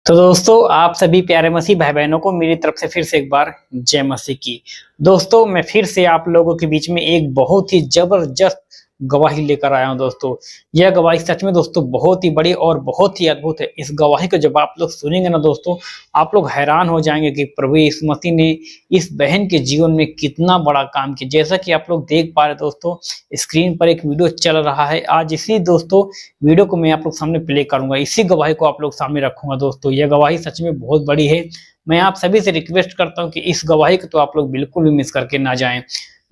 तो दोस्तों आप सभी प्यारे मसीह भाई बहनों को मेरी तरफ से फिर से एक बार जय मसीह की। दोस्तों मैं फिर से आप लोगों के बीच में एक बहुत ही जबरदस्त गवाही लेकर आया हूं। दोस्तों यह गवाही सच में दोस्तों बहुत ही बड़ी और बहुत ही अद्भुत है। इस गवाही को जब आप लोग सुनेंगे ना दोस्तों, आप लोग हैरान हो जाएंगे कि प्रभु यीशु मसीह ने इस बहन के जीवन में कितना बड़ा काम किया। जैसा कि आप लोग देख पा रहे दोस्तों, स्क्रीन पर एक वीडियो चल रहा है। आज इसी दोस्तों वीडियो को मैं आप लोग सामने प्ले करूंगा, इसी गवाही को आप लोग सामने रखूंगा। दोस्तों यह गवाही सच में बहुत बड़ी है। मैं आप सभी से रिक्वेस्ट करता हूं कि इस गवाही को तो आप लोग बिल्कुल भी मिस करके ना जाएं।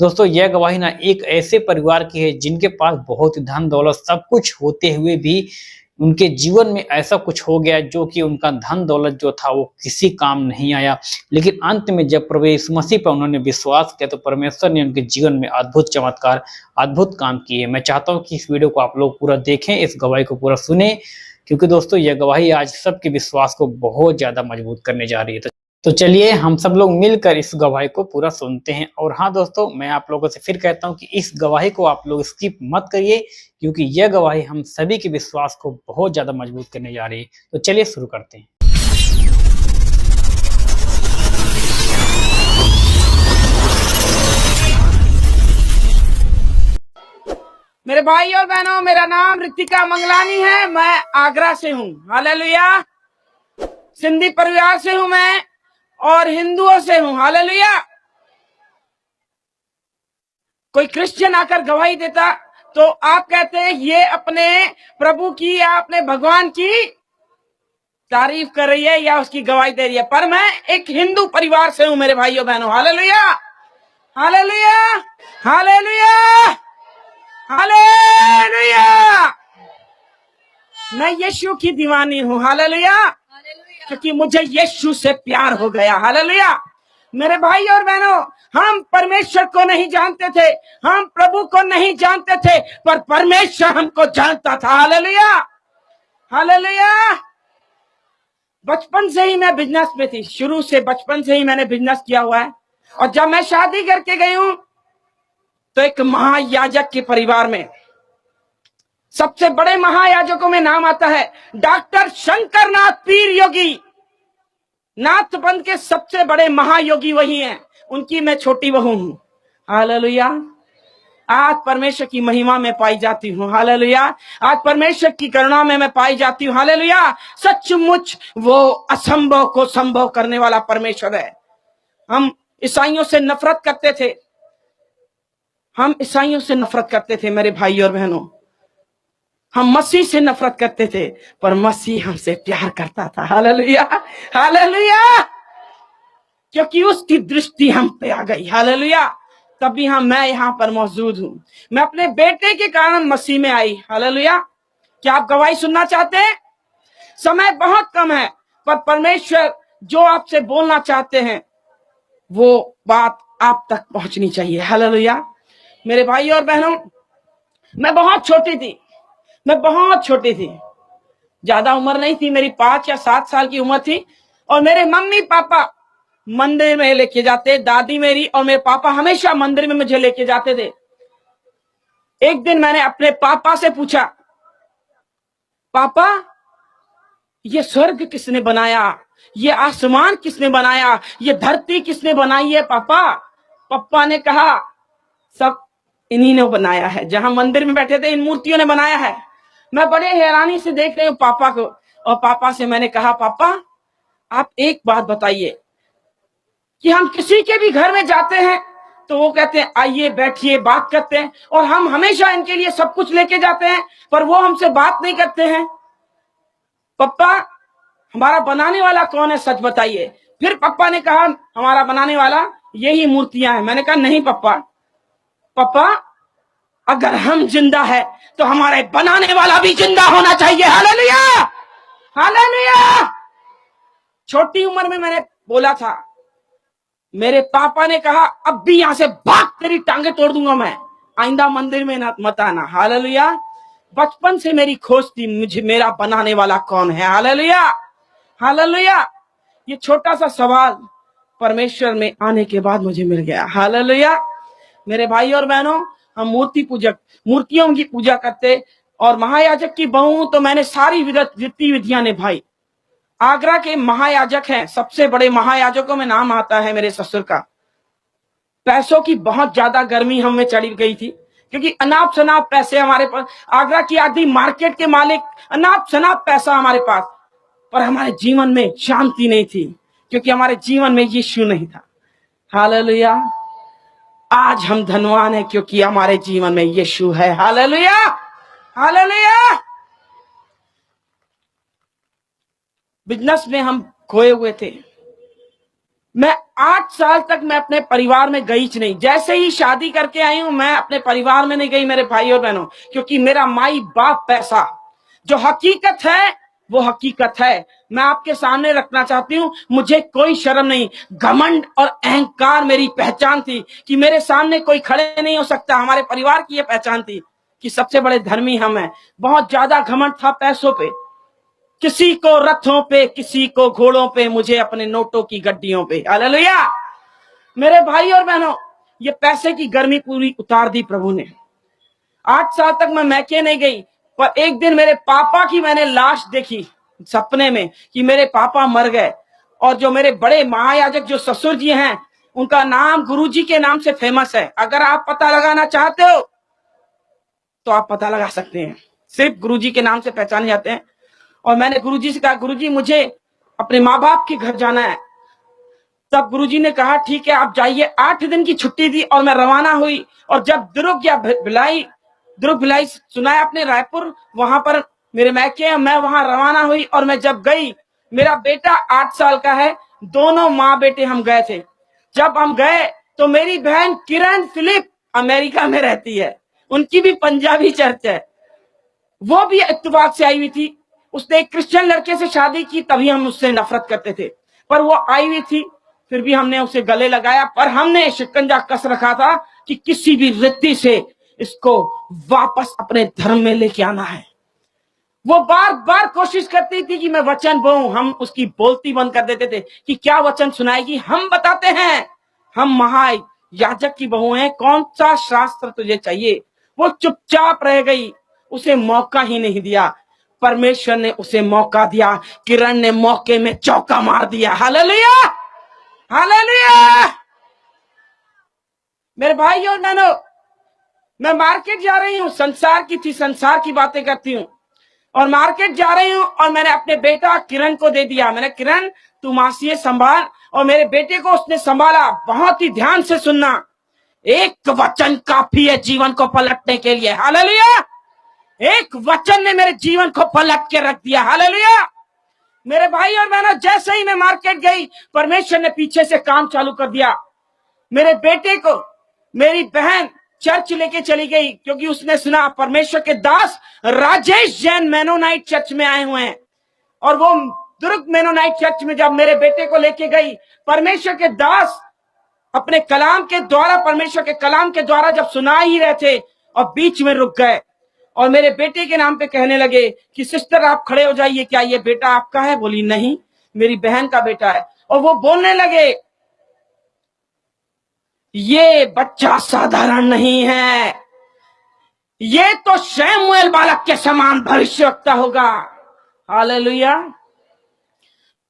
दोस्तों यह गवाही ना एक ऐसे परिवार की है जिनके पास बहुत ही धन दौलत सब कुछ होते हुए भी उनके जीवन में ऐसा कुछ हो गया जो कि उनका धन दौलत जो था वो किसी काम नहीं आया। लेकिन अंत में जब प्रभु यीशु मसीह पर उन्होंने विश्वास किया तो परमेश्वर ने उनके जीवन में अद्भुत चमत्कार अद्भुत काम किए। मैं चाहता हूं कि इस वीडियो को आप लोग पूरा देखें, इस गवाही को पूरा सुने, क्योंकि दोस्तों यह गवाही आज सबके विश्वास को बहुत ज्यादा मजबूत करने जा रही है। तो चलिए हम सब लोग मिलकर इस गवाही को पूरा सुनते हैं। और हाँ दोस्तों, मैं आप लोगों से फिर कहता हूं कि इस गवाही को आप लोग स्किप मत करिए, क्योंकि यह गवाही हम सभी के विश्वास को बहुत ज्यादा मजबूत करने जा रही है। तो चलिए शुरू करते हैं। मेरे भाई और बहनों, मेरा नाम रितिका मंगलानी है। मैं आगरा से हूँ। हालेलुया। सिंधी परिवार से हूँ मैं और हिंदुओं से हूँ। हालेलुया। कोई क्रिश्चियन आकर गवाही देता तो आप कहते हैं ये अपने प्रभु की या अपने भगवान की तारीफ कर रही है या उसकी गवाही दे रही है। पर मैं एक हिंदू परिवार से हूँ मेरे भाइयों बहनों। Hallelujah, hallelujah, hallelujah, hallelujah. मैं यीशु की दीवानी हूँ। हालेलुया, क्योंकि मुझे यीशु से प्यार हो गया। हालेलुया। मेरे भाई और बहनों, हम परमेश्वर को नहीं जानते थे, हम प्रभु को नहीं जानते थे, पर परमेश्वर हमको जानता था। Hallelujah, hallelujah. बचपन से ही मैं बिजनेस में थी। शुरू से बचपन से ही मैंने बिजनेस किया हुआ है। और जब मैं शादी करके गई हूं तो एक महायाजक के परिवार में सबसे बड़े महायाजकों में नाम आता है डॉक्टर शंकरनाथ पीर योगी। नाथबंद के सबसे बड़े महायोगी वही हैं। उनकी मैं छोटी बहू हूं। हालेलुया। आज परमेश्वर की महिमा में पाई जाती हूँ। हालेलुया। आज परमेश्वर की करुणा में मैं पाई जाती हूँ। हालेलुया। सचमुच वो असंभव को संभव करने वाला परमेश्वर है। हम ईसाइयों से नफरत करते थे, हम ईसाइयों से नफरत करते थे मेरे भाई और बहनों। हम मसीह से नफरत करते थे, पर मसीह हमसे प्यार करता था। Hallelujah, hallelujah. क्योंकि उसकी दृष्टि हम पे आ गई। हालेलुया। तभी मैं यहाँ पर मौजूद हूँ। मैं अपने बेटे के कारण मसीह में आई। हालेलुया। क्या आप गवाही सुनना चाहते हैं? समय बहुत कम है, पर परमेश्वर जो आपसे बोलना चाहते हैं वो बात आप तक पहुंचनी चाहिए। हालेलुया। मेरे भाई और बहनों, मैं बहुत छोटी थी, मैं बहुत छोटी थी। ज्यादा उम्र नहीं थी, मेरी 5 या 7 साल की उम्र थी। और मेरे मम्मी पापा मंदिर में लेके जाते, दादी मेरी और मेरे पापा हमेशा मंदिर में मुझे लेके जाते थे। एक दिन मैंने अपने पापा से पूछा, पापा ये स्वर्ग किसने बनाया, ये आसमान किसने बनाया, ये धरती किसने बनाई है पापा? पापा ने कहा सब इन्हीं ने बनाया है। जहां मंदिर में बैठे थे इन मूर्तियों ने बनाया है। मैं बड़े हैरानी से देख रही हूँ पापा को। और पापा से मैंने कहा, पापा आप एक बात बताइए कि हम किसी के भी घर में जाते हैं तो वो कहते हैं आइए बैठिए बात करते हैं, और हम हमेशा इनके लिए सब कुछ लेके जाते हैं पर वो हमसे बात नहीं करते हैं। पापा हमारा बनाने वाला कौन है, सच बताइए। फिर पापा ने कहा हमारा बनाने वाला यही मूर्तियां हैं। मैंने कहा नहीं पापा, पापा अगर हम जिंदा है तो हमारे बनाने वाला भी जिंदा होना चाहिए। Hallelujah, hallelujah. छोटी उम्र में मैंने बोला था। मेरे पापा ने कहा अब भी यहां से भाग, तेरी टांगे तोड़ दूंगा मैं, आइंदा मंदिर में मत आना। हालेलुया। बचपन से मेरी खोज थी मुझे मेरा बनाने वाला कौन है। Hallelujah, hallelujah. ये छोटा सा सवाल परमेश्वर में आने के बाद मुझे मिल गया। हालेलुया। मेरे भाई और बहनों, हम मूर्ति पूजक, मूर्तियों की पूजा करते और महायाजक की बहू तो मैंने सारी रीति विधियां निभाई। आगरा के महायाजक हैं, सबसे बड़े महायाजकों में नाम आता है मेरे ससुर का। पैसों की बहुत ज्यादा गर्मी हमें चढ़ी गई थी, क्योंकि अनाप शनाप पैसे हमारे पास, आगरा की आधी मार्केट के मालिक, अनाप शनाप पैसा हमारे पास, पर हमारे जीवन में शांति नहीं थी, क्योंकि हमारे जीवन में यीशु नहीं था। हालेलुया। आज हम धनवान हैं क्योंकि हमारे जीवन में यीशु है। Hallelujah, hallelujah. बिजनेस में हम खोए हुए थे। मैं 8 साल तक मैं अपने परिवार में गई नहीं। जैसे ही शादी करके आई हूं, मैं अपने परिवार में नहीं गई मेरे भाई और बहनों, क्योंकि मेरा माई बाप पैसा, जो हकीकत है वो हकीकत है। मैं आपके सामने रखना चाहती हूं, मुझे कोई शर्म नहीं, घमंड और अहंकार मेरी पहचान थी कि मेरे सामने कोई खड़े नहीं हो सकता। हमारे परिवार की यह पहचान थी कि सबसे बड़े धर्मी हम हैं। बहुत ज्यादा घमंड था पैसों पे, किसी को रथों पे, किसी को घोड़ों पे, मुझे अपने नोटों की गड्डियों पे। हालेलुया। मेरे भाई और बहनों, ये पैसे की गर्मी पूरी उतार दी प्रभु ने। 8 साल तक मैं मैके नहीं गई, पर एक दिन मेरे पापा की मैंने लाश देखी सपने में कि मेरे पापा मर गए। और जो मेरे बड़े महायाजक जो ससुर जी हैं, उनका नाम गुरुजी के नाम से फेमस है। अगर आप पता लगाना चाहते हो तो आप पता लगा सकते हैं, सिर्फ गुरुजी के नाम से पहचाने जाते हैं। और मैंने गुरुजी से कहा, गुरुजी मुझे अपने माँ बाप के घर जाना है। तब गुरुजी ने कहा ठीक है आप जाइए। 8 दिन की छुट्टी दी और मैं रवाना हुई। और जब दुर्ग भिलाई सुना है आपने, रायपुर, वहां पर मेरे मैके, मैं वहां रवाना हुई। और मैं जब गई, मेरा बेटा 8 साल का है, दोनों माँ बेटे हम गए थे। जब हम गए तो मेरी बहन किरण फिलिप अमेरिका में रहती है, उनकी भी पंजाबी चर्च है, वो भी इत्तेफाक से आई हुई थी। उसने एक क्रिश्चियन लड़के से शादी की, तभी हम उससे नफरत करते थे, पर वो आई हुई थी, फिर भी हमने उसे गले लगाया। पर हमने शिकंजा कस रखा था कि किसी भी रीति से इसको वापस अपने धर्म में लेके आना है। वो बार बार कोशिश करती थी कि मैं वचन बोलूं, हम उसकी बोलती बंद कर देते थे कि क्या वचन सुनाएगी। हम बताते हैं हम महायाजक की बहू हैं, कौन सा शास्त्र तुझे चाहिए। वो चुपचाप रह गई, उसे मौका ही नहीं दिया। परमेश्वर ने उसे मौका दिया, किरण ने मौके में चौका मार दिया। Hallelujah, hallelujah. मेरे भाई और बहनों, मैं मार्केट जा रही हूँ, संसार की बातें करती हूँ, और मार्केट जा रही हूँ और मैंने अपने बेटा किरण को दे दिया। मैंने, किरण तू मासी संभाल। और मेरे बेटे को उसने संभाला। बहुत ही ध्यान से सुनना, एक वचन काफी है जीवन को पलटने के लिए। हालेलुया। एक वचन ने मेरे जीवन को पलट के रख दिया। हालेलुया। मेरे भाई और बहनों, जैसे ही मैं मार्केट गई, परमेश्वर ने पीछे से काम चालू कर दिया। मेरे बेटे को मेरी बहन चर्च लेके चली गई, क्योंकि उसने सुना परमेश्वर के दास राजेश जैन मेनोनाइट चर्च में आए हुए हैं। और वो दुर्ग मेनोनाइट चर्च में जब मेरे बेटे को लेके गई, परमेश्वर के दास अपने कलाम के द्वारा, परमेश्वर के कलाम के द्वारा जब सुना ही रहे थे, और बीच में रुक गए और मेरे बेटे के नाम पे कहने लगे कि सिस्टर आप खड़े हो जाइए, क्या ये बेटा आपका है? बोली नहीं, मेरी बहन का बेटा है। और वो बोलने लगे ये बच्चा साधारण नहीं है, ये तो शमूएल बालक के समान भविष्यवक्ता होगा। हालेलुया।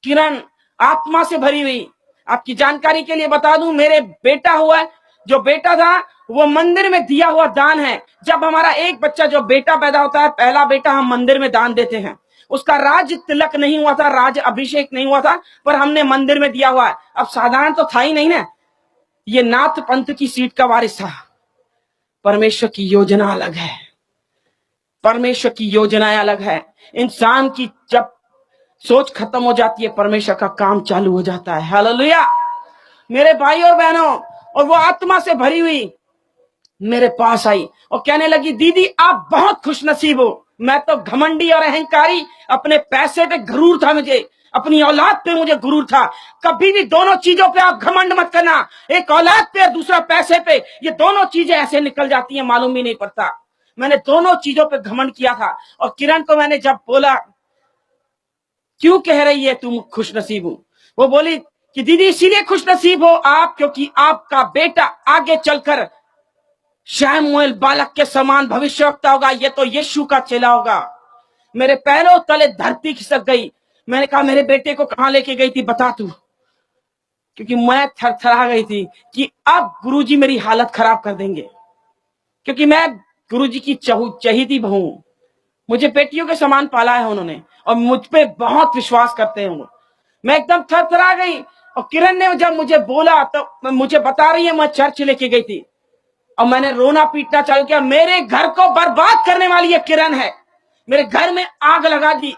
किरण आत्मा से भरी हुई। आपकी जानकारी के लिए बता दूं, मेरे बेटा हुआ, जो बेटा था वो मंदिर में दिया हुआ दान है। जब हमारा एक बच्चा, जो बेटा पैदा होता है, पहला बेटा, हम मंदिर में दान देते हैं। उसका राज तिलक नहीं हुआ था, राज अभिषेक नहीं हुआ था, पर हमने मंदिर में दिया हुआ है। अब साधारण तो था ही नहीं ना, ये नाथ पंथ की सीट का वारिस था। परमेश्वर की योजना अलग है, परमेश्वर की योजनाएं अलग है। इंसान की जब सोच खत्म हो जाती है, परमेश्वर का काम चालू हो जाता है। हालेलुया। मेरे भाई और बहनों, और वो आत्मा से भरी हुई मेरे पास आई और कहने लगी, दीदी आप बहुत खुशनसीब हो। मैं तो घमंडी और अहंकारी, अपने पैसे पे गुरूर था मुझे, अपनी औलाद पे मुझे गुरूर था। कभी भी दोनों चीजों पे आप घमंड मत करना, एक औलाद पे और दूसरा पैसे पे। ये दोनों चीजें ऐसे निकल जाती हैं, मालूम ही नहीं पड़ता। मैंने दोनों चीजों पे घमंड किया था। और किरण को मैंने जब बोला क्यों कह रही है तुम खुशनसीब हो, वो बोली कि दीदी इसीलिए खुशनसीब हो आप, क्योंकि आपका बेटा आगे चलकर शमूएल बालक के समान भविष्यवक्ता होगा, ये तो यीशु का चेला होगा। मेरे पैरों तले धरती खिसक गई। मैंने कहा मेरे बेटे को कहां लेके गई थी बता तू, क्योंकि मैं थरथरा गई थी कि अब गुरुजी मेरी हालत खराब कर देंगे, क्योंकि मैं गुरुजी की चहेती बहू हूं। मुझे बेटियों के समान पाला है उन्होंने और मुझ पे बहुत विश्वास करते हैं वो। मैं एकदम थरथरा गई और किरण ने जब मुझे बोला तो मुझे बता रही है मैं चर्च लेके गई थी और मैंने रोना पीटना चालू किया। मेरे घर को बर्बाद करने वाली ये किरण है, मेरे घर में आग लगा दी।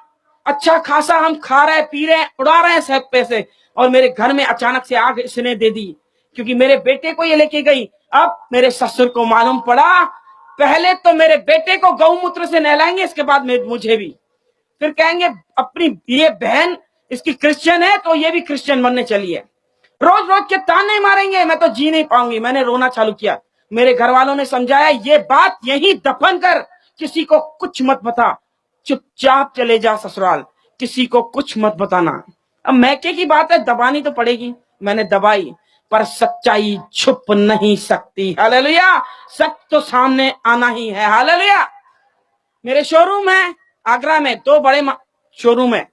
अच्छा खासा हम खा रहे पी रहे उड़ा रहे हैं सब पैसे, और मेरे घर में अचानक से आग इसने दे दी, क्योंकि मेरे बेटे को ये लेके गई। अब मेरे ससुर को मालूम पड़ा, पहले तो मेरे बेटे को गौमूत्र से नहलाएंगे, इसके बाद मुझे भी, फिर कहेंगे अपनी ये बहन इसकी क्रिश्चियन है तो ये भी क्रिश्चियन बनने चली है। रोज रोज के ताने मारेंगे, मैं तो जी नहीं पाऊंगी। मैंने रोना चालू किया। मेरे घर वालों ने समझाया ये बात यही दफन कर, किसी को कुछ मत बता, चुपचाप चले जा ससुराल, किसी को कुछ मत बताना। अब मैके की बात है, दबानी तो पड़ेगी। मैंने दबाई, पर सच्चाई छुप नहीं सकती। हालेलुया, सच तो सामने आना ही है। हालेलुया। मेरे शोरूम है आगरा में, 2 बड़े शोरूम है,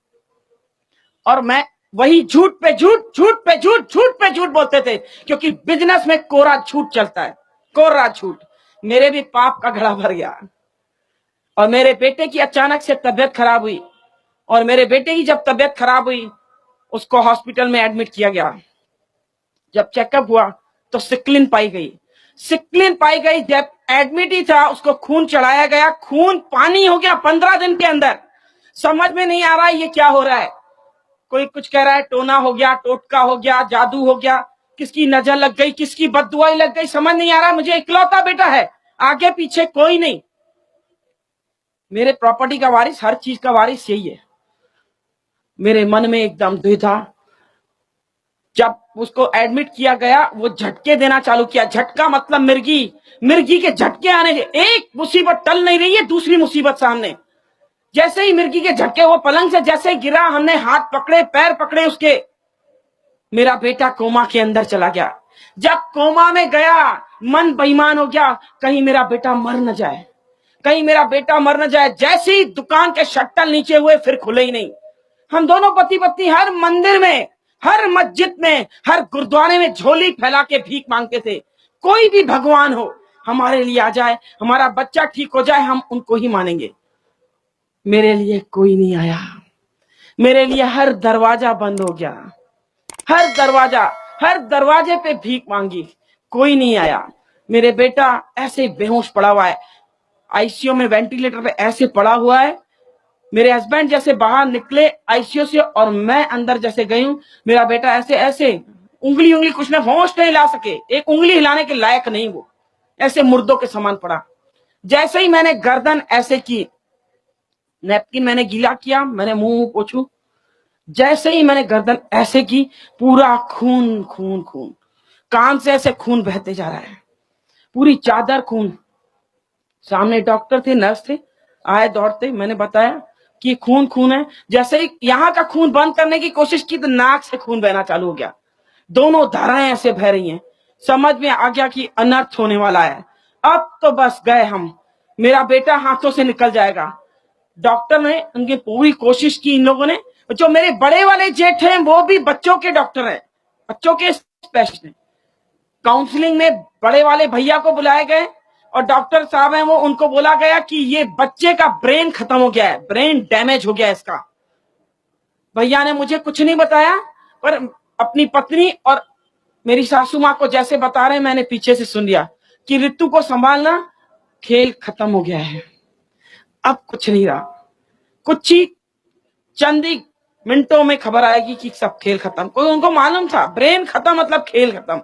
और मैं वही झूठ पे झूठ, झूठ पे झूठ, झूठ पे झूठ बोलते थे, क्योंकि बिजनेस में कोरा झूठ चलता है, कोरा झूठ। मेरे भी पाप का घड़ा भर गया, और मेरे बेटे की अचानक से तबीयत खराब हुई, और मेरे बेटे की जब तबीयत खराब हुई उसको हॉस्पिटल में एडमिट किया गया। जब चेकअप हुआ तो सिक्लिन पाई गई। सिक्लिन पाई गई, जब एडमिट ही था उसको खून चढ़ाया गया, खून पानी हो गया 15 दिन के अंदर। समझ में नहीं आ रहा है ये क्या हो रहा है। कोई कुछ कह रहा है टोना हो गया, टोटका हो गया, जादू हो गया, किसकी नजर लग गई, किसकी बददुआई लग गई, समझ नहीं आ रहा। मुझे इकलौता बेटा है, आगे पीछे कोई नहीं। मेरे प्रॉपर्टी का वारिस, हर चीज का वारिस यही है। मेरे मन में एकदम द्विधा। जब उसको एडमिट किया गया वो झटके देना चालू किया। झटका मतलब मिर्गी, मिर्गी के झटके आने। एक मुसीबत टल नहीं रही है, दूसरी मुसीबत सामने। जैसे ही मिर्गी के झटके, वो पलंग से जैसे गिरा, हमने हाथ पकड़े पैर पकड़े उसके, मेरा बेटा कोमा के अंदर चला गया। जब कोमा में गया मन बेईमान हो गया, कहीं मेरा बेटा मर न जाए, कहीं मेरा बेटा मर न जाए। जैसे ही दुकान के शट्टर नीचे हुए फिर खुले ही नहीं। हम दोनों पति पत्नी हर मंदिर में, हर मस्जिद में, हर गुरुद्वारे में झोली फैला के भीख मांगते थे। कोई भी भगवान हो हमारे लिए आ जाए, हमारा बच्चा ठीक हो जाए, हम उनको ही मानेंगे। मेरे लिए कोई नहीं आया। मेरे लिए हर दरवाजा बंद हो गया, हर दरवाजा, हर दरवाजे पे भीख मांगी, कोई नहीं आया। मेरे बेटा ऐसे बेहोश पड़ा हुआ है, आईसीयू में वेंटिलेटर पे ऐसे पड़ा हुआ है। मेरे हस्बैंड जैसे बाहर निकले आईसीयू से और मैं अंदर जैसे गई हूं, मेरा बेटा ऐसे ऐसे उंगली उंगली कुछ ने होश नहीं ला सके, एक उंगली हिलाने के लायक नहीं, वो ऐसे मुर्दों के समान पड़ा। जैसे ही मैंने गर्दन ऐसे की, नैपकिन मैंने गीला किया, मैंने मुंह पोछू, जैसे ही मैंने गर्दन ऐसे की, पूरा खून खून खून, कान से ऐसे खून बहते जा रहा है, पूरी चादर खून। सामने डॉक्टर थे, नर्स थे, आए दौड़ते, मैंने बताया कि खून खून है। जैसे ही यहाँ का खून बंद करने की कोशिश की तो नाक से खून बहना चालू हो गया, दोनों धाराएं ऐसे बह रही हैं। समझ में आ गया कि अनर्थ होने वाला है। अब तो बस गए हम, मेरा बेटा हाथों से निकल जाएगा। डॉक्टर ने उनकी पूरी कोशिश की। इन लोगों ने, जो मेरे बड़े वाले जेठ हैं वो भी बच्चों के डॉक्टर हैं, बच्चों के स्पेशलिस्ट हैं। काउंसलिंग में बड़े वाले भैया को बुलाए गए और डॉक्टर साहब हैं वो, उनको बोला गया कि ये बच्चे का ब्रेन खत्म हो गया है, ब्रेन डैमेज हो गया है इसका। भैया ने मुझे कुछ नहीं बताया, पर अपनी पत्नी और मेरी सासू माँ को जैसे बता रहे, मैंने पीछे से सुन लिया कि ऋतु को संभालना, खेल खत्म हो गया है, अब कुछ नहीं रहा। कुछ ही चंद ही मिनटों में खबर आएगी कि सब खेल खत्म। कोई उनको मालूम था ब्रेन खत्म मतलब खेल खत्म।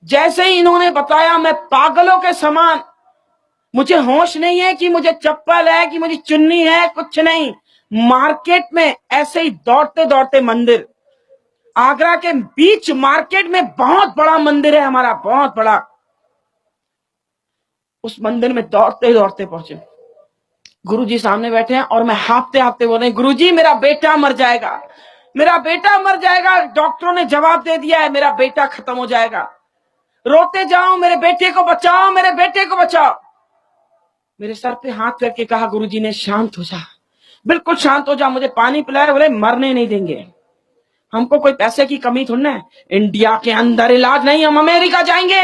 जैसे ही इन्होंने बताया, मैं पागलों के समान, मुझे होश नहीं है कि मुझे चप्पल है कि मुझे चुन्नी है, कुछ नहीं। मार्केट में ऐसे ही दौड़ते दौड़ते, मंदिर आगरा के बीच मार्केट में बहुत बड़ा मंदिर है हमारा, बहुत बड़ा। उस मंदिर में दौड़ते दौड़ते पहुंचे, गुरुजी सामने बैठे हैं और मैं हाफते हाफते बोल रही, गुरुजी मेरा बेटा मर जाएगा, मेरा बेटा मर जाएगा। डॉक्टरों ने जवाब दे दिया है, मेरा बेटा खत्म हो जाएगा। रोते जाओ, मेरे बेटे को बचाओ, मेरे बेटे को बचाओ। मेरे सर पे हाथ करके कहा गुरुजी ने, शांत हो जा, बिल्कुल शांत हो जा, मुझे पानी पिलाया, बोले मरने नहीं देंगे। हमको कोई पैसे की कमी थोड़ी ना है, इंडिया के अंदर इलाज नहीं, हम अमेरिका जाएंगे।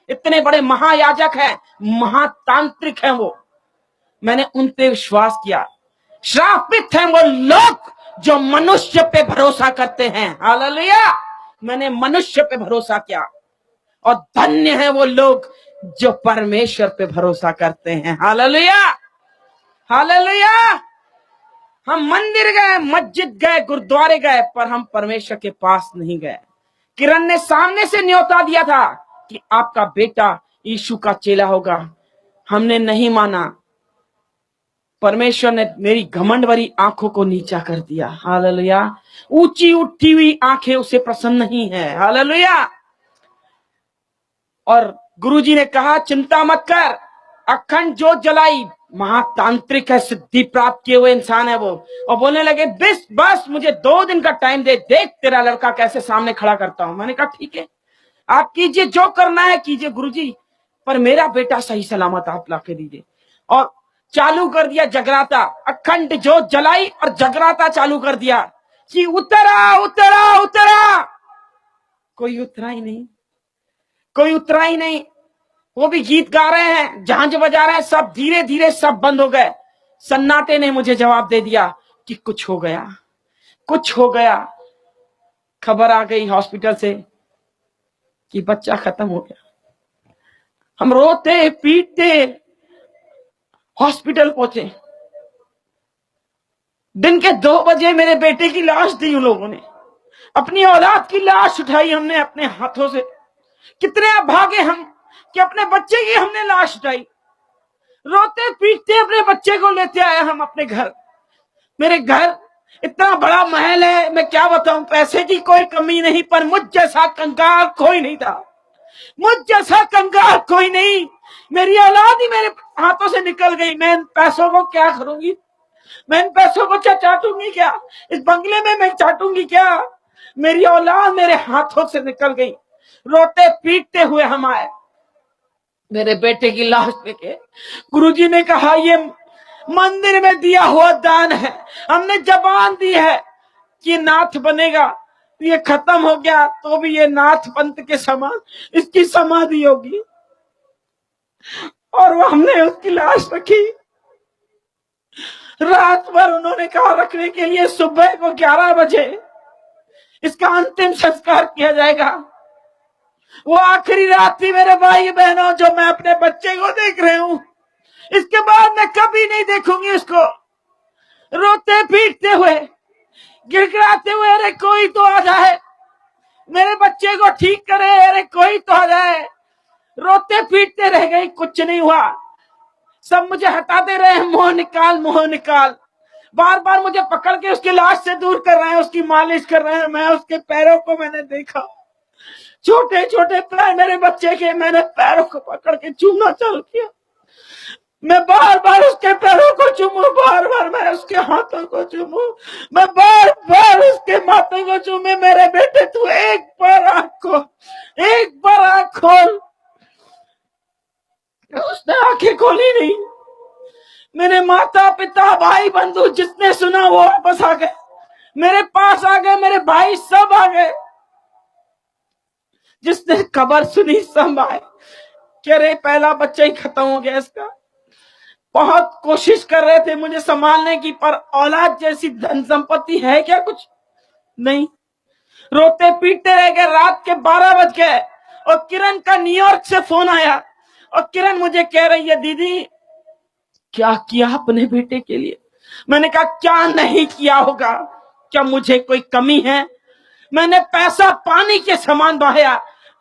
इतने बड़े महायाजक हैं, महातांत्रिक हैं वो। मैंने उन पे विश्वास किया। श्रापित हैं वो लोग जो मनुष्य पे भरोसा करते हैं। हालेलुया। मैंने मनुष्य पे भरोसा किया, और धन्य है वो लोग जो परमेश्वर पे भरोसा करते हैं। Hallelujah, hallelujah. हम मंदिर गए, मस्जिद गए, गुरुद्वारे गए, पर हम परमेश्वर के पास नहीं गए। किरण ने सामने से न्योता दिया था कि आपका बेटा यीशु का चेला होगा, हमने नहीं माना। परमेश्वर ने मेरी घमंड भरी आंखों को नीचा कर दिया। हालेलुया। ऊंची उठी हुई आंखें उसे प्रसन्न नहीं है। हालेलुया। और गुरुजी ने कहा चिंता मत कर, अखंड जोत जलाई, महातांत्रिक है, सिद्धि प्राप्त किए हुए इंसान है वो। और बोलने लगे बस मुझे 2 दिन का टाइम दे, देख तेरा लड़का कैसे सामने खड़ा करता हूं। मैंने कहा ठीक है, आप कीजिए, जो करना है कीजिए गुरुजी, पर मेरा बेटा सही सलामत आप लाके दीजिए। और चालू कर दिया जगराता, अखंड जोत जलाई और जगराता चालू कर दिया कि उतरा उतरा उतरा। कोई उतरा ही नहीं, कोई उतरा ही नहीं। वो भी गीत गा रहे हैं, झांझ बजा रहे हैं, सब धीरे धीरे सब बंद हो गए। सन्नाटे ने मुझे जवाब दे दिया कि कुछ हो गया, कुछ हो गया। खबर आ गई हॉस्पिटल से कि बच्चा खत्म हो गया। हम रोते पीटते हॉस्पिटल पहुंचे। दिन के 2 बजे मेरे बेटे की लाश दी उन लोगों ने, अपनी औलाद की लाश उठाई हमने अपने हाथों से। कितने अभागे हम कि अपने बच्चे की हमने लाश उठाई। रोते पीटते अपने बच्चे को लेते आए हम अपने घर। मेरे घर इतना बड़ा महल है, मैं क्या बताऊं, पैसे की कोई कमी नहीं, पर मुझ जैसा कंगाल कोई नहीं था, मुझ जैसा कंगाल कोई नहीं। मेरी औलाद ही मेरे हाथों से निकल गई। मैं इन पैसों को क्या करूंगी, मैं इन पैसों को क्या चाटूंगी, क्या इस बंगले में मैं चाटूंगी क्या। मेरी औलाद मेरे हाथों से निकल गई। रोते पीटते हुए हम आए, मेरे बेटे की लाश लेके। गुरुजी ने कहा ये मंदिर में दिया हुआ दान है, हमने जबान दी है कि नाथ बनेगा। ये खत्म हो गया तो भी ये नाथ पंथ के समान इसकी समाधि होगी। और वो हमने उसकी लाश रखी। रात भर उन्होंने कहा रखने के लिए, सुबह को 11 बजे इसका अंतिम संस्कार किया जाएगा। वो आखिरी रात थी मेरे भाई बहनों जो मैं अपने बच्चे को देख रहे हूं। इसके बाद मैं कभी नहीं देखूंगी उसको। रोते पीटते हुए, गिड़गिड़ाते हुए, अरे कोई तो आ जाए, मेरे बच्चे को ठीक करे, अरे कोई तो आ जाए। रोते पीटते रह गई, कुछ नहीं हुआ। सब मुझे हटाते रहे, मुंह निकाल मुंह निकाल। बार बार मुझे पकड़ के उसकी लाश से दूर कर रहे हैं, उसकी मालिश कर रहे हैं। मैं उसके पैरों को मैंने देखा, छोटे छोटे पैर मेरे बच्चे के, मैंने पैरों को पकड़ के चूमना चालू किया। मैं बार बार उसके पैरों को चूमू, बार बार मैं उसके हाथों को चूमू, मैं बार बार उसके माथे को चूमे। मेरे बेटे तू एक बार आंख खोल, एक बार आंख खोल। उसने आंखें खोली नहीं। मेरे माता पिता भाई बंधु जिसने सुना वो वापस आ गए, मेरे पास आ गए, मेरे भाई सब आ गए। जिसने खबर सुनी सब आए कि अरे पहला बच्चा ही खत्म हो गया इसका। बहुत कोशिश कर रहे थे मुझे संभालने की, पर औलाद जैसी धन संपत्ति है क्या, कुछ नहीं। रोते पीटते रह गए। रात के 12 बज गए और किरण का न्यूयॉर्क से फोन आया, और किरण मुझे कह रही है दीदी क्या किया अपने बेटे के लिए। मैंने कहा क्या नहीं किया होगा, क्या मुझे कोई कमी है। मैंने पैसा पानी के समान बहाया,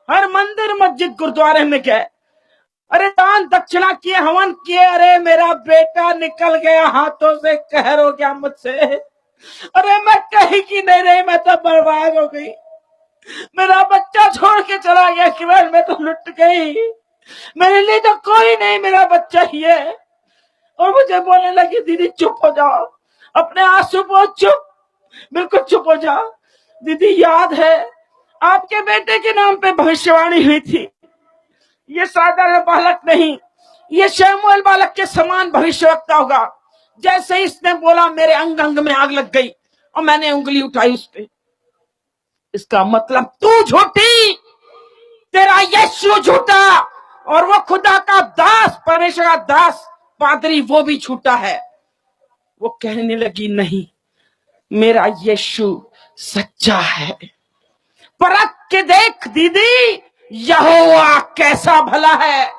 हर मंदिर मस्जिद गुरुद्वारे में गए, अरे दान दक्षिणा किए, हवन किए। अरे मेरा बेटा निकल गया हाथों से, कहर हो गया मुझसे। अरे मैं कहीं की नहीं रही, मैं तो बर्बाद हो गई। मेरा बच्चा छोड़ के चला गया किरण, मैं तो लुट गई। मेरे लिए तो कोई नहीं, मेरा बच्चा ही है। और मुझे बोलने लगी दीदी चुप हो जाओ, अपने आंसू को चुप, बिल्कुल चुप हो जाओ। दीदी याद है आपके बेटे के नाम पे भविष्यवाणी हुई थी, ये साधारण बालक नहीं, ये शमूएल बालक के समान भविष्यवक्ता होगा। जैसे ही इसने बोला मेरे अंग अंग में आग लग गई और मैंने उंगली उठाई उस पे। इसका मतलब तू झूठी, तेरा यीशु झूठा, और वो खुदा का दास, परमेश्वर का दास पादरी, वो भी झूठा है। वो कहने लगी नहीं, मेरा यीशु सच्चा है। परख के देख दीदी, यहोवा कैसा भला है।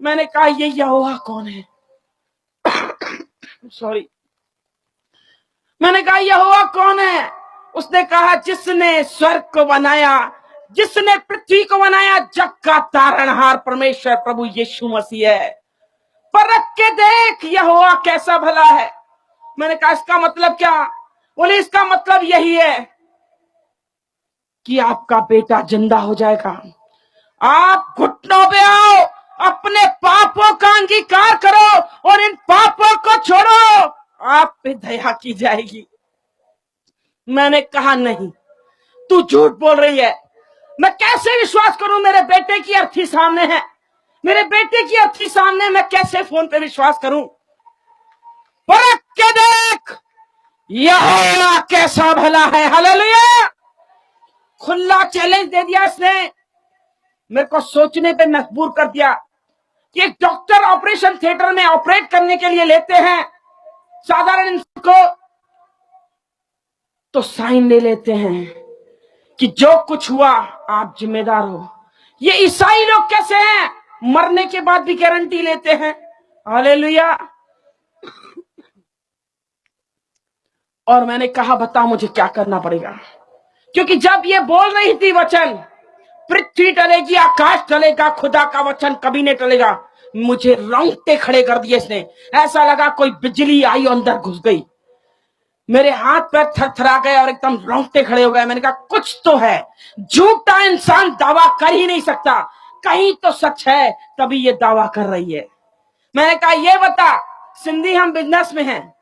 मैंने कहा ये यहोवा कौन है? सॉरी, मैंने कहा यहोवा कौन है? उसने कहा जिसने स्वर्ग को बनाया, जिसने पृथ्वी को बनाया, जग का तारणहार परमेश्वर प्रभु यीशु मसीह है। परख के देख यहोवा कैसा भला है। मैंने कहा इसका मतलब क्या? बोले इसका मतलब यही है कि आपका बेटा जिंदा हो जाएगा। आप घुटनों पे आओ, अपने पापों का अंगीकार करो और इन पापों को छोड़ो, आप पे दया की जाएगी। मैंने कहा नहीं, तू झूठ बोल रही है। मैं कैसे विश्वास करूं? मेरे बेटे की अर्थी सामने है, मेरे बेटे की अर्थी सामने, मैं कैसे फोन पे विश्वास करूं? परख के देख यहोवा कैसा भला है। हालेलुया। खुला चैलेंज दे दिया इसने, मेरे को सोचने पे मजबूर कर दिया कि एक डॉक्टर ऑपरेशन थिएटर में ऑपरेट करने के लिए लेते हैं साधारण इंसान को, तो साइन ले लेते हैं कि जो कुछ हुआ आप जिम्मेदार हो। ये ईसाई लोग कैसे हैं? मरने के बाद भी गारंटी लेते हैं। हालेलुया। और मैंने कहा बता मुझे क्या करना पड़ेगा, क्योंकि जब ये बोल रही थी वचन, पृथ्वी टलेगी, आकाश टलेगा, खुदा का वचन कभी नहीं टलेगा, मुझे रोंगटे खड़े कर दिए इसने। ऐसा लगा कोई बिजली आई और अंदर घुस गई, मेरे हाथ पैर थरथरा गए और एकदम रोंगटे खड़े हो गए। मैंने कहा कुछ तो है, झूठा इंसान दावा कर ही नहीं सकता, कहीं तो सच है, तभी ये दावा कर रही है। मैंने कहा ये बता, सिंधी हम बिजनेस में हैं,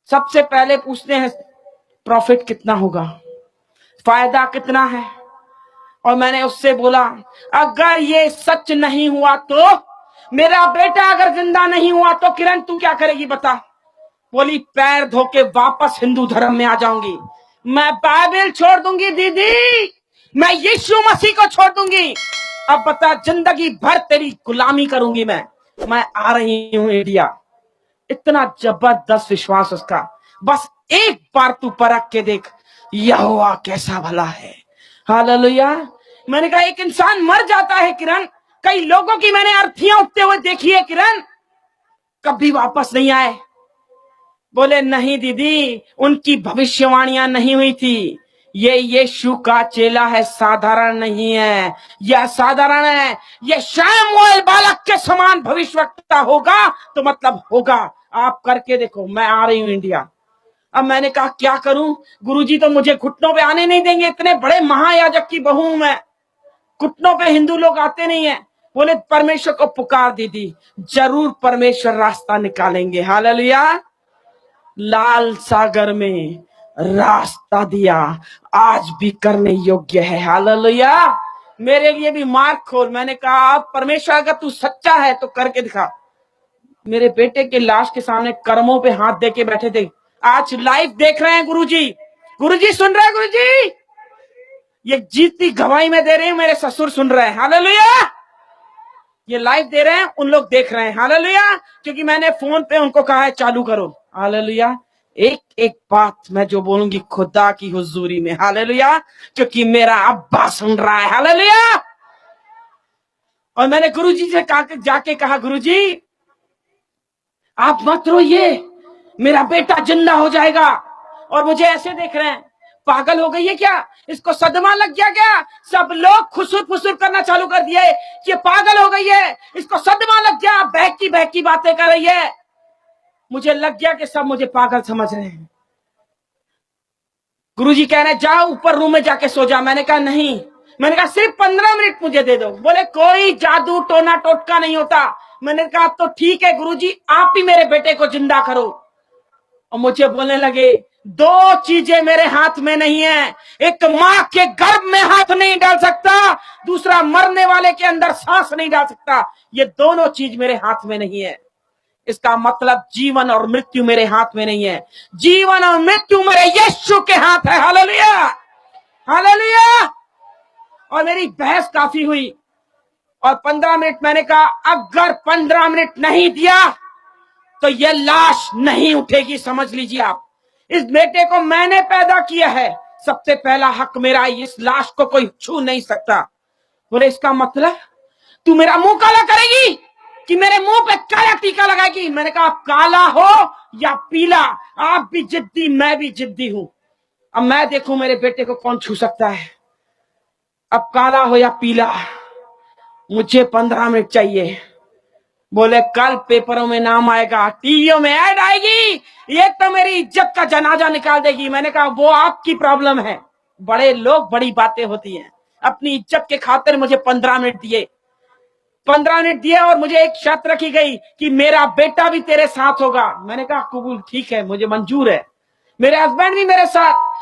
सबसे पहले पूछते हैं प्रॉफिट कितना होगा, फायदा कितना है। और मैंने उससे बोला अगर ये सच नहीं हुआ तो, मेरा बेटा अगर जिंदा नहीं हुआ तो किरण तू क्या करेगी बता? बोली पैर धो के वापस हिंदू धर्म में आ जाऊंगी, मैं बाइबल छोड़ दूंगी दीदी, मैं यीशु मसीह को छोड़ दूंगी। अब बता, जिंदगी भर तेरी गुलामी करूंगी मैं आ रही हूं इंडिया। इतना जबरदस्त विश्वास उसका। बस एक बार तू परख के देख यहोवा कैसा भला है। हालेलुया। मैंने कहा एक इंसान मर जाता है किरण, कई लोगों की मैंने अर्थियां उठते हुए देखी है किरण, कभी वापस नहीं आए। बोले नहीं दीदी, उनकी भविष्यवाणियां नहीं हुई थी, ये यीशु का चेला है, साधारण नहीं है, यह साधारण है, ये शमूएल बालक के समान भविष्यवक्ता होगा तो मतलब होगा। आप करके देखो, मैं आ रही हूं इंडिया। अब मैंने कहा क्या करूं? गुरुजी तो मुझे घुटनों पे आने नहीं देंगे, इतने बड़े महायाजक की बहू हूं मैं, घुटनों पे हिंदू लोग आते नहीं है। बोले परमेश्वर को पुकार दीदी, जरूर परमेश्वर रास्ता निकालेंगे। हालेलुया। लाल सागर में रास्ता दिया, आज भी करने योग्य है। हालेलुया। मेरे लिए भी मार्ग खोल। मैंने कहा परमेश्वर अगर तू सच्चा है तो करके दिखा। मेरे बेटे के लाश के सामने कर्मों पे हाथ दे के बैठे थे, आज लाइव देख रहे हैं गुरुजी। गुरुजी सुन रहे हैं? गुरुजी ये जीती गवाही में दे रहे हैं, मेरे ससुर सुन रहे हैं। हालेलुया। ये लाइव दे रहे हैं, उन लोग देख रहे हैं। हालेलुया। क्योंकि मैंने फोन पे उनको कहा है चालू करो। हालेलुया। एक एक बात मैं जो बोलूंगी खुदा की हुजूरी में। हालेलुया। क्योंकि मेरा अब्बा सुन रहा है। हालेलुया। और मैंने गुरुजी से जाके कहा गुरुजी आप मत रोइए, मेरा बेटा जिंदा हो जाएगा। और मुझे ऐसे देख रहे हैं, पागल हो गई है क्या? इसको सदमा लग गया क्या? सब लोग खुसुर फुसुर करना चालू कर दिए कि ये पागल हो गई है, इसको सदमा लग गया, बहकी बातें कर रही है। मुझे लग गया कि सब मुझे पागल समझ रहे हैं। गुरुजी कह रहे जाओ ऊपर रूम में जाके सो जा। मैंने कहा नहीं, मैंने कहा सिर्फ 15 मिनट मुझे दे दो। बोले कोई जादू टोना टोटका नहीं होता। मैंने कहा तो ठीक है गुरुजी, आप ही मेरे बेटे को जिंदा करो। और मुझे बोलने लगे दो चीजें मेरे हाथ में नहीं है, एक मां के गर्भ में हाथ नहीं डाल सकता, दूसरा मरने वाले के अंदर सांस नहीं डाल सकता। ये दोनों चीज मेरे हाथ में नहीं है। इसका मतलब जीवन और मृत्यु मेरे हाथ में नहीं है, जीवन और मृत्यु मेरे यीशु के हाथ है। Hallelujah, hallelujah. और मेरी बहस काफी हुई और 15 मिनट मैंने कहा अगर 15 मिनट नहीं दिया तो यह लाश नहीं उठेगी। समझ लीजिए आप, इस बेटे को मैंने पैदा किया है, सबसे पहला हक मेरा, इस लाश को कोई छू नहीं सकता। बोले इसका मतलब तू मेरा मुंह काला करेगी कि मेरे मुंह पे काला टीका लगाएगी? मैंने कहा काला हो या पीला, आप भी जिद्दी मैं भी जिद्दी हूं। अब मैं देखूं मेरे बेटे को कौन छू सकता है। अब काला हो या पीला, मुझे 15 मिनट चाहिए। बोले कल पेपरों में नाम आएगा, टीवियों में ऐड आएगी, ये तो मेरी इज्जत का जनाजा निकाल देगी। मैंने कहा वो आपकी प्रॉब्लम है, बड़े लोग बड़ी बातें होती हैं। अपनी इज्जत के खातिर मुझे 15 मिनट दिए, 15 मिनट दिए और मुझे एक शर्त रखी गई कि मेरा बेटा भी तेरे साथ होगा। मैंने कहा कबूल, ठीक है, मुझे मंजूर है। मेरे हस्बैंड भी मेरे साथ।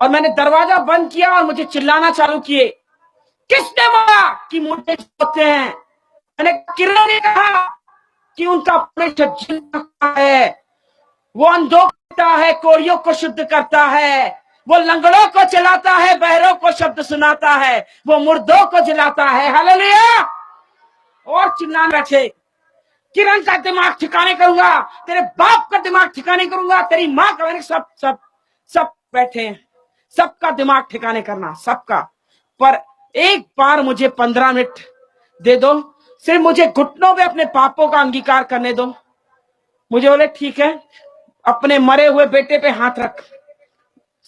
और मैंने दरवाजा बंद किया और मुझे चिल्लाना चालू किए, किसने बोला कि मुझे होते हैं? मैंने किरण ने कहा कि उनका परमेश्वर जिंदा है, वो अंधों को करता है, कोढ़ियों को शुद्ध करता है, वो लंगड़ों को चलाता है, बहरों को शब्द सुनाता है, वो मुर्दों को जलाता है। हालेलुया। और चिल्लाने बैठे, किरण का दिमाग ठिकाने करूंगा, तेरे बाप का दिमाग ठिकाने करूंगा, तेरी माँ का। मैंने सब सब सब बैठे हैं, सबका दिमाग ठिकाने करना, सबका। पर एक बार मुझे 15 मिनट दे दो, सिर्फ मुझे घुटनों पे अपने पापों का अंगीकार करने दो। मुझे बोले ठीक है। अपने मरे हुए बेटे पे हाथ रख,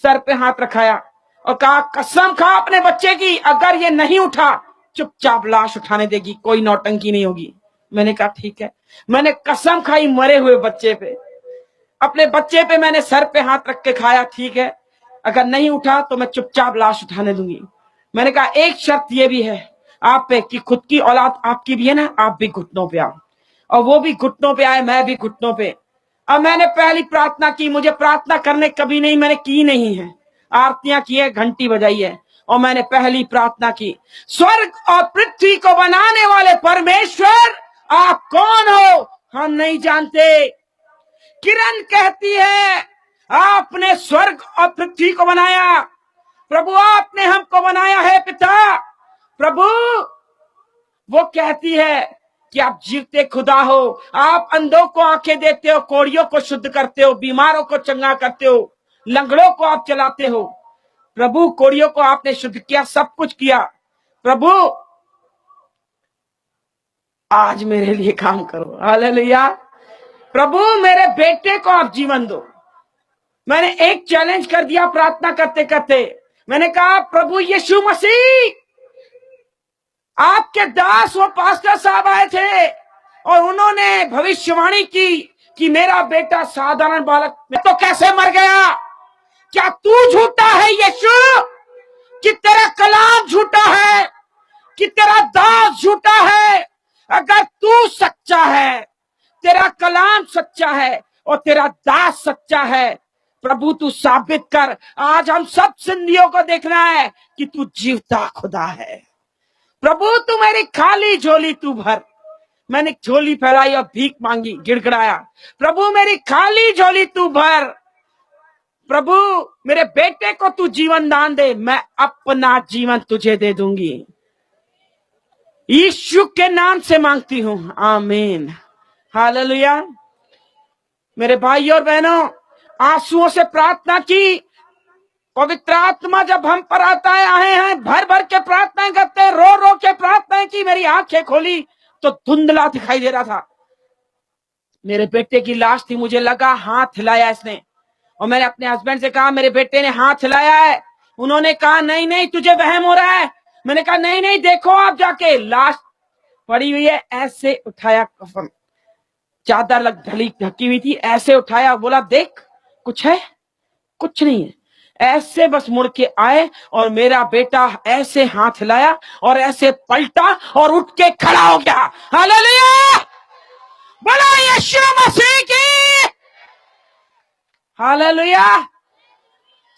सर पे हाथ रखाया और कहा कसम खा अपने बच्चे की, अगर ये नहीं उठा चुपचाप लाश उठाने देगी, कोई नौटंकी नहीं होगी। मैंने कहा ठीक है। मैंने कसम खाई मरे हुए बच्चे पे, अपने बच्चे पे मैंने सर पे हाथ रख के खाया, ठीक है, अगर नहीं उठा तो मैं चुपचाप लाश उठाने दूंगी। मैंने कहा एक शर्त ये भी है आप पे कि खुद की औलाद आपकी भी है ना, आप भी घुटनों पे आओ। और वो भी घुटनों पे आए, मैं भी घुटनों पे। अब मैंने पहली प्रार्थना की, मुझे प्रार्थना करने कभी नहीं, मैंने की नहीं है, आरतियां की है, घंटी बजाई है, और मैंने पहली प्रार्थना की, स्वर्ग और पृथ्वी को बनाने वाले परमेश्वर आप कौन हो? हम नहीं जानते। किरण कहती है आपने स्वर्ग और पृथ्वी को बनाया प्रभु, आपने हमको बनाया है पिता। प्रभु वो कहती है कि आप जीवते खुदा हो, आप अंधों को आंखें देते हो, कोढ़ियों को शुद्ध करते हो, बीमारों को चंगा करते हो, लंगड़ों को आप चलाते हो। प्रभु कोढ़ियों को आपने शुद्ध किया, सब कुछ किया। प्रभु आज मेरे लिए काम करो। हालेलुया। प्रभु मेरे बेटे को आप जीवन दो। मैंने एक चैलेंज कर दिया प्रार्थना करते करते। मैंने कहा प्रभु यीशु मसीह, आपके दास वो पास्टर साहब आए थे और उन्होंने भविष्यवाणी की कि मेरा बेटा साधारण बालक तो कैसे मर गया। क्या तू झूठा है यीशु, कि तेरा कलाम झूठा है, कि तेरा दास झूठा है? अगर तू सच्चा है, तेरा कलाम सच्चा है और तेरा दास सच्चा है, प्रभु तू साबित कर। आज हम सब सिंधियों को देखना है कि तू जीवता खुदा है। प्रभु तू मेरी खाली झोली तू भर। मैंने झोली फैलाई और भीख मांगी, गिड़गिड़ाया, प्रभु मेरी खाली झोली तू भर। प्रभु मेरे बेटे को तू जीवन दान दे, मैं अपना जीवन तुझे दे दूंगी। यीशु के नाम से मांगती हूं, आमीन। हालेलुया। मेरे भाई और बहनों, आंसुओं से प्रार्थना की, पवित्र आत्मा जब हम पर आता है, आए हैं, भर भर के प्रार्थनाएं करते हैं, रो रो के प्रार्थनाएं की। मेरी आंखें खोली तो धुंधला दिखाई दे रहा था। मेरे बेटे की लाश थी, मुझे लगा हाथ हिलाया इसने, और मैंने अपने हस्बैंड से कहा मेरे बेटे ने हाथ हिलाया है। उन्होंने कहा नहीं नहीं तुझे वहम हो रहा है। मैंने कहा नहीं नहीं देखो आप जाके, लाश पड़ी हुई है। ऐसे उठाया, कफन चादर लग ढकी हुई थी, ऐसे उठाया, बोला देख कुछ है? कुछ नहीं है। ऐसे बस मुड़ के आए और मेरा बेटा ऐसे हाथ हिलाया और ऐसे पलटा और उठ के खड़ा हो गया। हालेलुया, बोलो यीशु मसीह की। हालेलुया।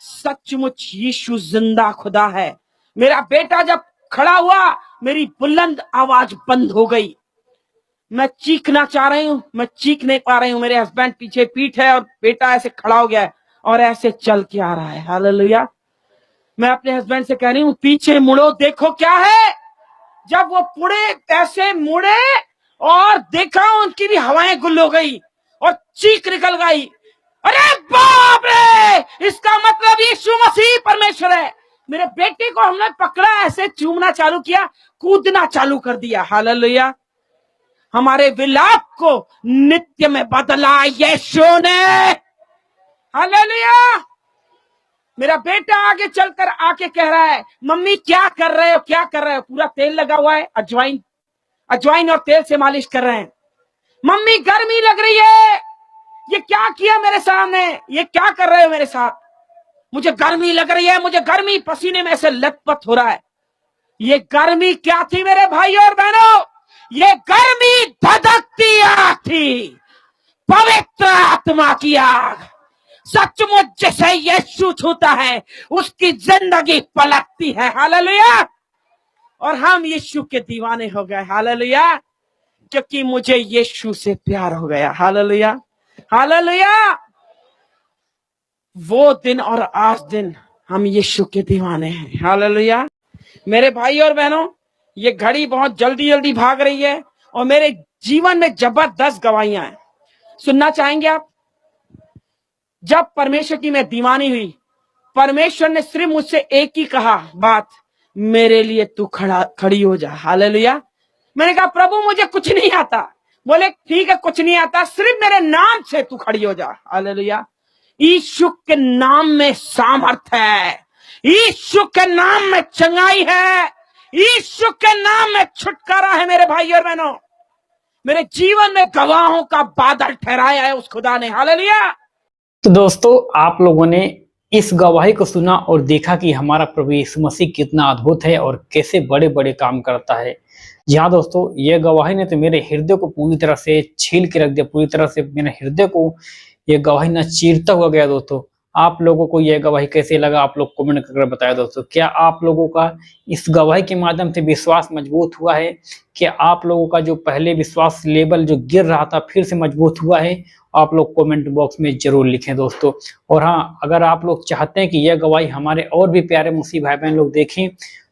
सचमुच यीशु जिंदा खुदा है। मेरा बेटा जब खड़ा हुआ, मेरी बुलंद आवाज बंद हो गई। मैं चीखना चाह रही हूं, मैं चीख नहीं पा रही हूं। मेरे हस्बैंड पीछे पीठ है और बेटा ऐसे खड़ा हो गया है और ऐसे चल के आ रहा है। हालेलुया। मैं अपने हस्बैंड से कह रही हूं पीछे मुड़ो, देखो क्या है। जब वो पुड़े ऐसे मुड़े और देखा उनकी भी हवाएं गुल हो गई और चीख निकल गई, अरे बाप रे, इसका मतलब यीशु मसीह परमेश्वर है। मेरे बेटे को हमने पकड़ा, ऐसे चूमना चालू किया, कूदना चालू कर दिया। हालेलुया। हमारे विलाप को नित्य में बदला यीशु ने। हालेलुया। मेरा बेटा आगे चलकर आके कह रहा है, मम्मी क्या कर रहे हो, क्या कर रहे हो। पूरा तेल लगा हुआ है, अजवाइन और तेल से मालिश कर रहे हैं। मम्मी गर्मी लग रही है, ये क्या किया मेरे सामने, ये क्या कर रहे हो मेरे साथ। मुझे गर्मी लग रही है, मुझे गर्मी, पसीने में से लथपथ हो रहा है। ये गर्मी क्या थी मेरे भाइयों और बहनों, ये गर्मी धधकती आग थी, पवित्र आत्मा की आग। सचमुच जिसे यीशु छूता है उसकी जिंदगी पलटती है। हालेलुया। और हम यीशु के दीवाने हो गए। हालेलुया। क्योंकि मुझे यीशु से प्यार हो गया। हालेलुया। हालेलुया। वो दिन और आज दिन हम यीशु के दीवाने हैं। हालेलुया। मेरे भाई और बहनों, ये घड़ी बहुत जल्दी जल्दी भाग रही है और मेरे जीवन में जबरदस्त गवाहियां हैं। सुनना चाहेंगे आप? जब परमेश्वर की मैं दीवानी हुई, परमेश्वर ने सिर्फ मुझसे एक ही कहा बात, मेरे लिए तू खड़ी हो जा। हालेलुया। मैंने कहा प्रभु मुझे कुछ नहीं आता। बोले ठीक है, कुछ नहीं आता, सिर्फ मेरे नाम से तू खड़ी हो जा। हालेलुया। यीशु के नाम में सामर्थ है, यीशु के नाम में चंगाई है, यीशु के नाम में छुटकारा है। मेरे भाई और बहनों, मेरे जीवन में गवाहों का बादल ठहराया है उस खुदा ने। हालेलुया। तो दोस्तों, आप लोगों ने इस गवाही को सुना और देखा कि हमारा प्रभु यीशु मसीह कितना अद्भुत है और कैसे बड़े बड़े काम करता है। जी हाँ दोस्तों, ये गवाही ने तो मेरे हृदय को पूरी तरह से छील के रख दिया, पूरी तरह से मेरे हृदय को ये गवाही ना चीरता हुआ गया। दोस्तों, आप लोगों को यह गवाही कैसे लगा, आप लोग कमेंट करके बताया। दोस्तों, क्या आप लोगों का इस गवाही के माध्यम से विश्वास मजबूत हुआ है? क्या आप लोगों का जो पहले विश्वास लेवल जो गिर रहा था फिर से मजबूत हुआ है? आप लोग कमेंट बॉक्स में जरूर लिखें दोस्तों। और हाँ, अगर आप लोग चाहते हैं कि यह गवाही हमारे और भी प्यारे मसीह भाई बहन लोग देखें,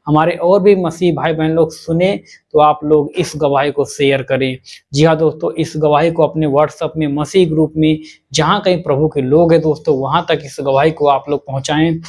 हमारे और भी मसीह भाई बहन लोग सुने, तो आप लोग इस गवाही को शेयर करें। जी हाँ दोस्तों, इस गवाही को अपने व्हाट्सएप में, मसीह ग्रुप में, जहाँ कहीं प्रभु के लोग हैं दोस्तों, वहां तक इस गवाही को आप लोग पहुंचाएं,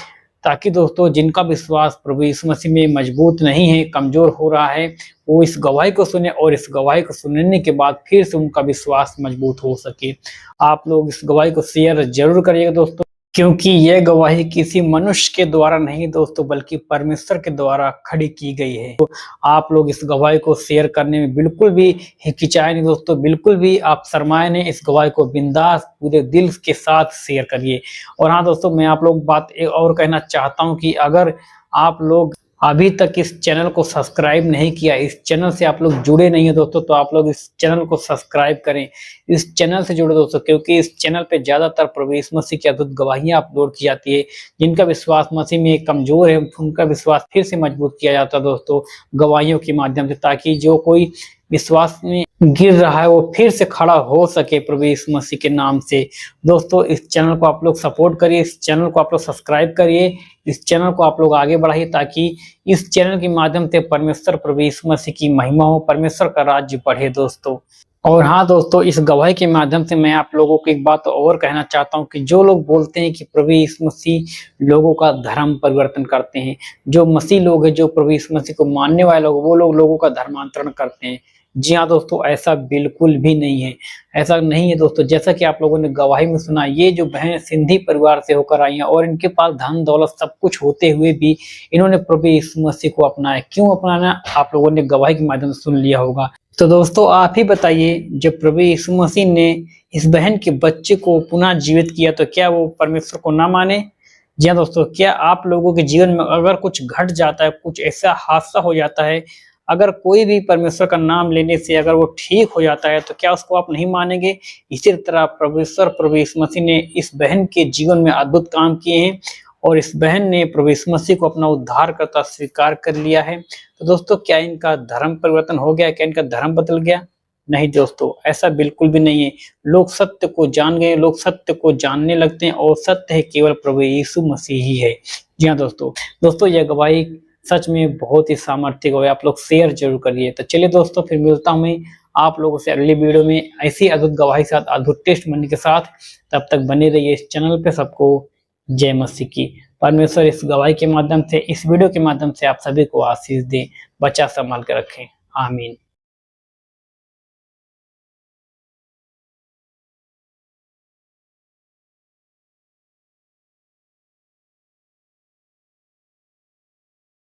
ताकि दोस्तों जिनका विश्वास प्रभु यीशु मसीह में मजबूत नहीं है, कमजोर हो रहा है, वो इस गवाही को सुने और इस गवाही को सुनने के बाद फिर से उनका विश्वास मजबूत हो सके। आप लोग इस गवाही को शेयर जरूर करिएगा दोस्तों, क्योंकि यह गवाही किसी मनुष्य के द्वारा नहीं दोस्तों, बल्कि परमेश्वर के द्वारा खड़ी की गई है। तो आप लोग इस गवाही को शेयर करने में बिल्कुल भी हिचकिचाए नहीं दोस्तों, बिल्कुल भी आप शर्माए नहीं। इस गवाही को बिंदास पूरे दिल के साथ शेयर करिए। और हाँ दोस्तों, मैं आप लोग बात एक और कहना चाहता हूँ कि अगर आप लोग अभी तक इस चैनल को सब्सक्राइब नहीं किया, इस चैनल से आप लोग जुड़े नहीं है दोस्तों, तो आप लोग इस चैनल को सब्सक्राइब करें, इस चैनल से जुड़े दोस्तों, क्योंकि इस चैनल पे ज्यादातर प्रभु यीशु मसीह की अद्भुत गवाहियां अपलोड की जाती है। जिनका विश्वास मसीह में कमजोर है, उनका विश्वास फिर से मजबूत किया जाता है दोस्तों गवाहियों के माध्यम से, ताकि जो कोई विश्वास में गिर रहा है वो फिर से खड़ा हो सके प्रभु यीशु मसीह के नाम से। दोस्तों, इस चैनल को आप लोग सपोर्ट करिए, इस चैनल को आप लोग सब्सक्राइब करिए, इस चैनल को आप लोग आगे बढ़ाइए, ताकि इस चैनल के माध्यम से परमेश्वर प्रभु यीशु मसीह की महिमा हो, परमेश्वर का राज्य बढ़े दोस्तों। और हाँ दोस्तों, इस गवाही के माध्यम से मैं आप लोगों को एक बात और कहना चाहता हूँ कि जो लोग बोलते हैं कि प्रभु यीशु मसीह लोगों का धर्म परिवर्तन करते हैं, जो मसीह लोग हैं, जो प्रभु यीशु मसीह को मानने वाले लोग, वो लोग लोगों का धर्मांतरण करते हैं। जी हाँ दोस्तों, ऐसा बिल्कुल भी नहीं है, ऐसा नहीं है दोस्तों। जैसा कि आप लोगों ने गवाही में सुना, ये जो बहन सिंधी परिवार से होकर आई हैं और इनके पास धन दौलत सब कुछ होते हुए भी इन्होंने प्रभु यीशु मसीह को अपनाया। क्यों अपनाना, आप लोगों ने गवाही के माध्यम से सुन लिया होगा। तो दोस्तों, आप ही बताइए, जब प्रभु यीशु मसीह ने इस बहन के बच्चे को पुनः जीवित किया, तो क्या वो परमेश्वर को ना माने? जी हाँ दोस्तों, क्या आप लोगों के जीवन में अगर कुछ घट जाता है, कुछ ऐसा हादसा हो जाता है, अगर कोई भी परमेश्वर का नाम लेने से अगर वो ठीक हो जाता है, तो क्या उसको आप नहीं मानेंगे? इसी तरह प्रभु यीशु मसीह ने इस बहन के जीवन में अद्भुत काम किए हैं और इस बहन ने प्रभु यीशु मसीह को अपना उद्धारकर्ता स्वीकार कर लिया है। तो दोस्तों, क्या इनका धर्म परिवर्तन हो गया? क्या इनका धर्म बदल गया? नहीं दोस्तों, ऐसा बिल्कुल भी नहीं है। लोग सत्य को जान गए, लोग सत्य को जानने लगते हैं और सत्य है केवल प्रभु यीशु मसीह ही है। जी हाँ दोस्तों यह गवाही सच में बहुत ही सामर्थ्य गवाही, आप लोग शेयर जरूर करिए। तो चलिए दोस्तों, फिर मिलता हूँ मैं आप लोगों से अगली वीडियो में ऐसी अद्भुत गवाही के साथ, अद्भुत टेस्टमनी के साथ। तब तक बने रहिए इस चैनल पे। सबको जय मसीह की। परमेश्वर इस गवाही के माध्यम से, इस वीडियो के माध्यम से आप सभी को आशीष दे, बचा संभाल के रखें। आमीन।